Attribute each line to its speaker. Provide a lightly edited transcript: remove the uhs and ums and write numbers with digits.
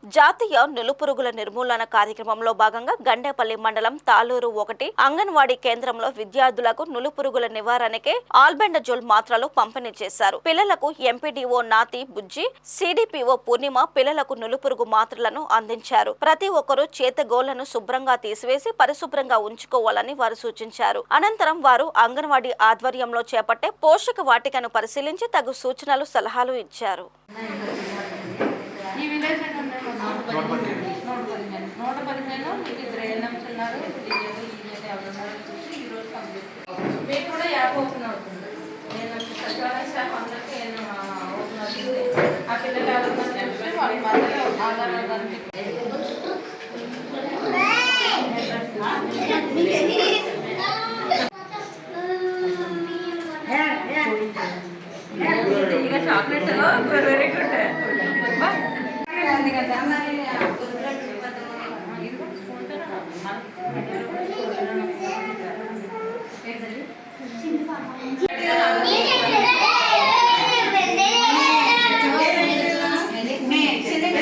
Speaker 1: జాతీయ నులుపురుగుల నిర్మూలన కార్యక్రమంలో భాగంగా గండేపల్లి మండలం తాలూరు 1 అంగన్వాడీ కేంద్రంలో విద్యార్థులకు నులుపురుగుల నివారణకే ఆల్బెండజోల్ మాత్రలు పంపిణీ చేశారు. పిల్లలకు ఎంపీడీఓ నాతి బుజ్జి, సిడిపిఓ పూర్ణిమ పిల్లలకు నులుపురుగు మాత్రలను అందించారు. ప్రతి ఒక్కరూ చేతగోళ్లను శుభ్రంగా తీసివేసి పరిశుభ్రంగా ఉంచుకోవాలని వారు సూచించారు. అనంతరం వారు అంగన్వాడీ ఆధ్వర్యంలో చేపట్టే పోషక వాటికను పరిశీలించి తగు సూచనలు, సలహాలు ఇచ్చారు.
Speaker 2: Chocolate very good.